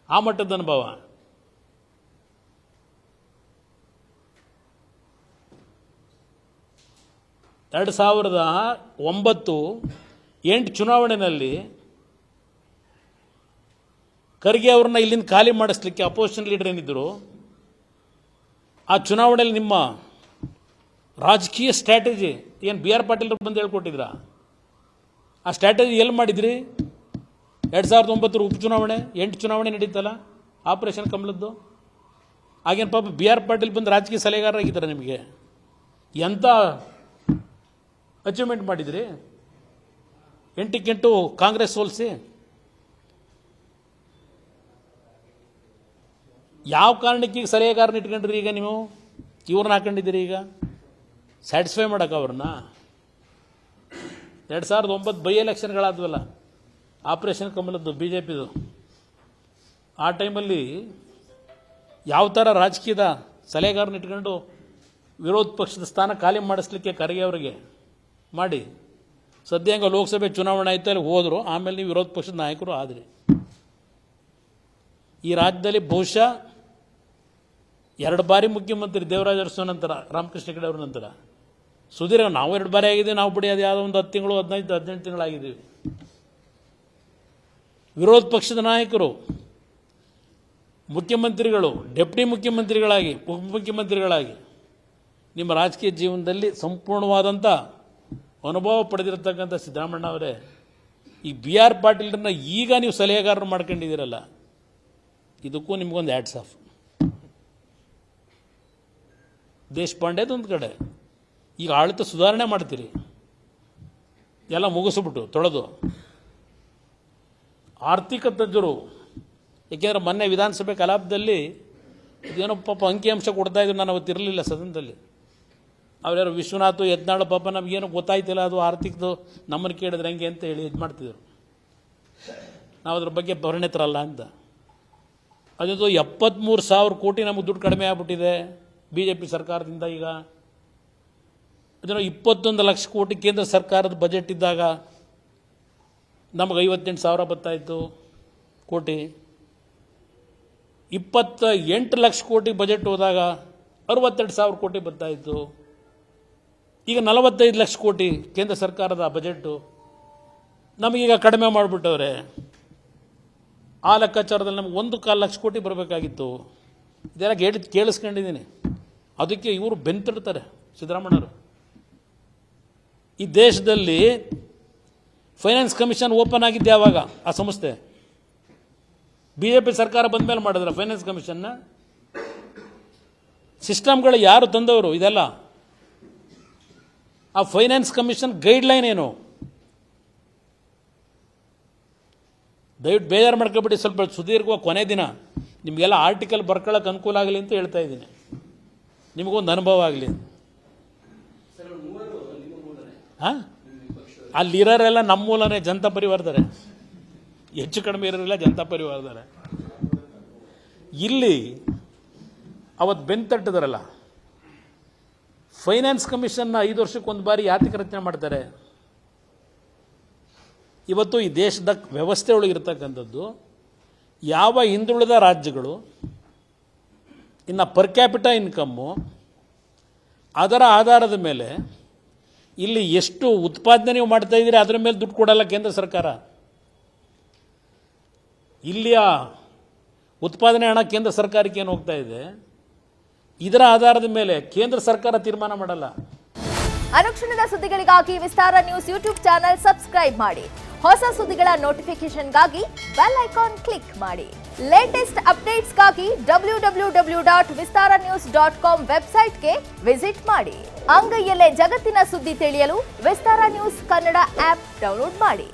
ಆ ಮಟ್ಟದ ಅನುಭವ. ಎರಡು 2009-8 ಚುನಾವಣೆಯಲ್ಲಿ ಖರ್ಗೆ ಅವ್ರನ್ನ ಇಲ್ಲಿಂದ ಖಾಲಿ ಮಾಡಿಸ್ಲಿಕ್ಕೆ ಅಪೋಸಿಷನ್ ಲೀಡರ್ ಏನಿದ್ದರು, ಆ ಚುನಾವಣೆಯಲ್ಲಿ ನಿಮ್ಮ ರಾಜಕೀಯ ಸ್ಟ್ರಾಟಜಿ ಏನು ಬಿ ಆರ್ ಪಾಟೀಲ್ ಬಂದು ಹೇಳ್ಕೊಟ್ಟಿದ್ರ? ಆ ಸ್ಟ್ರಾಟಜಿ ಎಲ್ಲಿ ಮಾಡಿದ್ರಿ? 2009 ಉಪಚುನಾವಣೆ, 8 ಚುನಾವಣೆ ನಡೀತಲ್ಲ ಆಪರೇಷನ್ ಕಮಲದ್ದು. ಆಗೇನು ಪಾಪ ಬಿ ಆರ್ ಪಾಟೀಲ್ ಬಂದು ರಾಜಕೀಯ ಸಲಹೆಗಾರರಾಗಿದ್ದಾರೆ. ನಿಮಗೆ ಎಂಥ ಅಚೀವ್ಮೆಂಟ್ ಮಾಡಿದ್ರಿ? 8-8 ಕಾಂಗ್ರೆಸ್ ಸೋಲಿಸಿ. ಯಾವ ಕಾರಣಕ್ಕೆ ಈಗ ಸಲಹೆಗಾರನ ಇಟ್ಕೊಂಡ್ರಿ? ಈಗ ನೀವು ಇವ್ರನ್ನ ಹಾಕೊಂಡಿದ್ದೀರಿ ಈಗ ಸ್ಯಾಟಿಸ್ಫೈ ಮಾಡೋಕೆ ಅವ್ರನ್ನ. 2009 ಬೈ ಎಲೆಕ್ಷನ್ಗಳಾದ್ವಲ್ಲ ಆಪರೇಷನ್ ಕಮಲದ್ದು ಬಿ ಜೆ ಪಿದು. ಆ ಟೈಮಲ್ಲಿ ಯಾವ ಥರ ರಾಜಕೀಯದ ಸಲಹೆಗಾರನ ಇಟ್ಕೊಂಡು ವಿರೋಧ ಪಕ್ಷದ ಸ್ಥಾನ ಖಾಲಿ ಮಾಡಿಸ್ಲಿಕ್ಕೆ ಖರ್ಗೆ ಅವರಿಗೆ ಮಾಡಿ, ಸದ್ಯ ಹಂಗೆ ಲೋಕಸಭೆ ಚುನಾವಣೆ ಆಯಿತು, ಅಲ್ಲಿ ಹೋದರು. ಆಮೇಲೆ ನೀವು ವಿರೋಧ ಪಕ್ಷದ ನಾಯಕರು ಆದ್ರಿ. ಈ ರಾಜ್ಯದಲ್ಲಿ ಬಹುಶಃ 2 ಬಾರಿ ಮುಖ್ಯಮಂತ್ರಿ ದೇವರಾಜ ಅರಸು ನಂತರ, ರಾಮಕೃಷ್ಣ ಹೆಗಡೆ ಅವ್ರ ನಂತರ ಸುದೀರ್ಘ. ನಾವು 2 ಬಾರಿ ಆಗಿದ್ದೀವಿ. ನಾವು ಬಿಡಿ ಅದು ಯಾವುದೋ ಒಂದು 10 ತಿಂಗಳು 15-18 ತಿಂಗಳಾಗಿದ್ದೀವಿ. ವಿರೋಧ ಪಕ್ಷದ ನಾಯಕರು, ಮುಖ್ಯಮಂತ್ರಿಗಳು, ಡೆಪ್ಟಿ ಮುಖ್ಯಮಂತ್ರಿಗಳಾಗಿ, ಉಪಮುಖ್ಯಮಂತ್ರಿಗಳಾಗಿ ನಿಮ್ಮ ರಾಜಕೀಯ ಜೀವನದಲ್ಲಿ ಸಂಪೂರ್ಣವಾದಂಥ ಅನುಭವ ಪಡೆದಿರತಕ್ಕಂಥ ಸಿದ್ದರಾಮಣ್ಣ ಅವರೇ, ಈ ಬಿ ಆರ್ ಪಾಟೀಲ್ರನ್ನ ಈಗ ನೀವು ಸಲಹೆಗಾರರು ಮಾಡ್ಕೊಂಡಿದ್ದೀರಲ್ಲ, ಇದಕ್ಕೂ ನಿಮಗೊಂದು ಹ್ಯಾಟ್ಸ್ ಆಫ್. ದೇಶಪಾಂಡೆದೊಂದು ಕಡೆ ಈಗ ಆಡಳಿತ ಸುಧಾರಣೆ ಮಾಡ್ತೀರಿ, ಎಲ್ಲ ಮುಗಿಸ್ಬಿಟ್ಟು ತೊಳೆದು. ಆರ್ಥಿಕ ತಜ್ಞರು, ಏಕೆಂದರೆ ಮೊನ್ನೆ ವಿಧಾನಸಭೆ ಕಲಾಪದಲ್ಲಿ ಇದೇನೋ ಪಾಪ ಅಂಕಿಅಂಶ ಕೊಡ್ತಾಯಿದ್ರು, ನಾನು ಅವತ್ತು ಇರಲಿಲ್ಲ ಸದನದಲ್ಲಿ. ಅವ್ರ್ಯಾರು ವಿಶ್ವನಾಥ್ ಯತ್ನಾಳ್ ಪಾಪ ನಮಗೇನೋ ಗೊತ್ತಾಯ್ತಿಲ್ಲ, ಅದು ಆರ್ಥಿಕದು ನಮ್ಮನ್ನು ಕೇಳಿದ್ರೆ ಹೆಂಗೆ ಅಂತ ಹೇಳಿ ಇದು ಮಾಡ್ತಿದ್ರು. ನಾವು ಅದ್ರ ಬಗ್ಗೆ ಪರಿಣಿತರಲ್ಲ ಅಂತ. ಅದೊಂದು 73,000 ಕೋಟಿ ನಮಗೆ ದುಡ್ಡು ಕಡಿಮೆ ಆಗ್ಬಿಟ್ಟಿದೆ ಬಿ ಜೆ ಪಿ ಸರ್ಕಾರದಿಂದ. ಈಗ ಅದನ್ನು 21 ಲಕ್ಷ ಕೋಟಿ ಕೇಂದ್ರ ಸರ್ಕಾರದ ಬಜೆಟ್ ಇದ್ದಾಗ ನಮಗೆ 58,000 ಬರ್ತಾಯಿತ್ತು ಕೋಟಿ. 28 ಲಕ್ಷ ಕೋಟಿ ಬಜೆಟ್ ಹೋದಾಗ 62,000 ಕೋಟಿ ಬರ್ತಾಯಿತ್ತು. ಈಗ 45 ಲಕ್ಷ ಕೋಟಿ ಕೇಂದ್ರ ಸರ್ಕಾರದ ಬಜೆಟ್ಟು ನಮಗೀಗ ಕಡಿಮೆ ಮಾಡಿಬಿಟ್ಟವ್ರೆ. ಆ ಲೆಕ್ಕಾಚಾರದಲ್ಲಿ ನಮಗೆ 1.25 ಲಕ್ಷ ಕೋಟಿ ಬರಬೇಕಾಗಿತ್ತು. ಇದೆಲ್ಲ ಕೇಳಿಸ್ಕೊಂಡಿದ್ದೀನಿ. ಅದಕ್ಕೆ ಇವರು ಬೆಂತಿಡ್ತಾರೆ ಸಿದ್ದರಾಮಣ್ಣವರು. ಈ ದೇಶದಲ್ಲಿ ಫೈನಾನ್ಸ್ ಕಮಿಷನ್ ಓಪನ್ ಆಗಿದ್ದೆ ಯಾವಾಗ? ಆ ಸಂಸ್ಥೆ ಬಿ ಜೆ ಪಿ ಸರ್ಕಾರ ಬಂದ ಮೇಲೆ ಮಾಡಿದ್ರೆ ಫೈನಾನ್ಸ್ ಕಮಿಷನ್ನ. ಸಿಸ್ಟಮ್ಗಳು ಯಾರು ತಂದವರು ಇದೆಲ್ಲ? ಆ ಫೈನಾನ್ಸ್ ಕಮಿಷನ್ ಗೈಡ್ಲೈನ್ ಏನು? ದಯವಿಟ್ಟು ಬೇಜಾರು ಮಾಡ್ಕೊಬಿಡಿ. ಸ್ವಲ್ಪ ಸುದೀರ್ಘವಾಗಿ ಕೊನೆ ದಿನ ನಿಮಗೆಲ್ಲ ಆರ್ಟಿಕಲ್ ಬರ್ಕೊಳ್ಳೋಕೆ ಅನುಕೂಲ ಆಗಲಿ ಅಂತ ಹೇಳ್ತಾ ಇದ್ದೀನಿ, ನಿಮಗೊಂದು ಅನುಭವ ಆಗಲಿ. ಹಾಂ, ಅಲ್ಲಿರೋರೆಲ್ಲ ನಮ್ಮ ಮೂಲನೇ, ಜನತಾ ಪರಿವಾರದಾರೆ. ಹೆಚ್ಚು ಕಡಿಮೆ ಇರೋರಿಲ್ಲ ಜನತಾ ಪರಿವಾರದಾರೆ. ಇಲ್ಲಿ ಅವತ್ತು ಬೆಂತಟ್ಟಿದಾರಲ್ಲ, ಫೈನಾನ್ಸ್ ಕಮಿಷನ್ನ 5 ವರ್ಷಕ್ಕೊಂದು ಬಾರಿ ಯಾತಕ ರಚನೆ ಮಾಡ್ತಾರೆ? ಇವತ್ತು ಈ ದೇಶದ ವ್ಯವಸ್ಥೆ ಒಳಗಿರ್ತಕ್ಕಂಥದ್ದು ಯಾವ ಹಿಂದುಳಿದ ರಾಜ್ಯಗಳು ಇನ್ನು ಪರ್ ಕ್ಯಾಪಿಟಾ ಇನ್ಕಮ್ಮು, ಅದರ ಆಧಾರದ ಮೇಲೆ ಇಲ್ಲಿ ಎಷ್ಟು ಉತ್ಪಾದನೆ ನೀವು ಮಾಡ್ತಾ ಇದ್ದೀರಿ ಅದರ ಮೇಲೆ ದುಡ್ಡು ಕೊಡಲ್ಲ ಕೇಂದ್ರ ಸರ್ಕಾರ. ಇಲ್ಲಿಯ ಉತ್ಪಾದನೆ ಹಣ ಕೇಂದ್ರ ಸರ್ಕಾರಕ್ಕೆ ಏನು ಹೋಗ್ತಾ ಇದೆ, ಇದರ ಆಧಾರದ ಮೇಲೆ ಕೇಂದ್ರ ಸರ್ಕಾರ ತೀರ್ಮಾನ ಮಾಡಲ್ಲ. ಅನುಕ್ಷಣದ ಸುದ್ದಿಗಳಿಗಾಗಿ ವಿಸ್ತಾರ ನ್ಯೂಸ್ ಯೂಟ್ಯೂಬ್ ಚಾನೆಲ್ ಸಬ್ಸ್ಕ್ರೈಬ್ ಮಾಡಿ. ಹೊಸ ಸುದ್ದಿಗಳ ನೋಟಿಫಿಕೇಶನ್ಗಾಗಿ ಬೆಲ್ ಐಕಾನ್ ಕ್ಲಿಕ್ ಮಾಡಿ. ಲೇಟೆಸ್ಟ್ ಅಪ್ಡೇಟ್ಸ್ಗಾಗಿ www.vistaranews.com ವೆಬ್ಸೈಟ್ಗೆ ವಿಸಿಟ್ ಮಾಡಿ. ಅಂಗೈಯಲ್ಲೇ ಜಗತ್ತಿನ ಸುದ್ದಿ ತಿಳಿಯಲು ವಿಸ್ತಾರ ನ್ಯೂಸ್ ಕನ್ನಡ ಆಪ್ ಡೌನ್ಲೋಡ್ ಮಾಡಿ.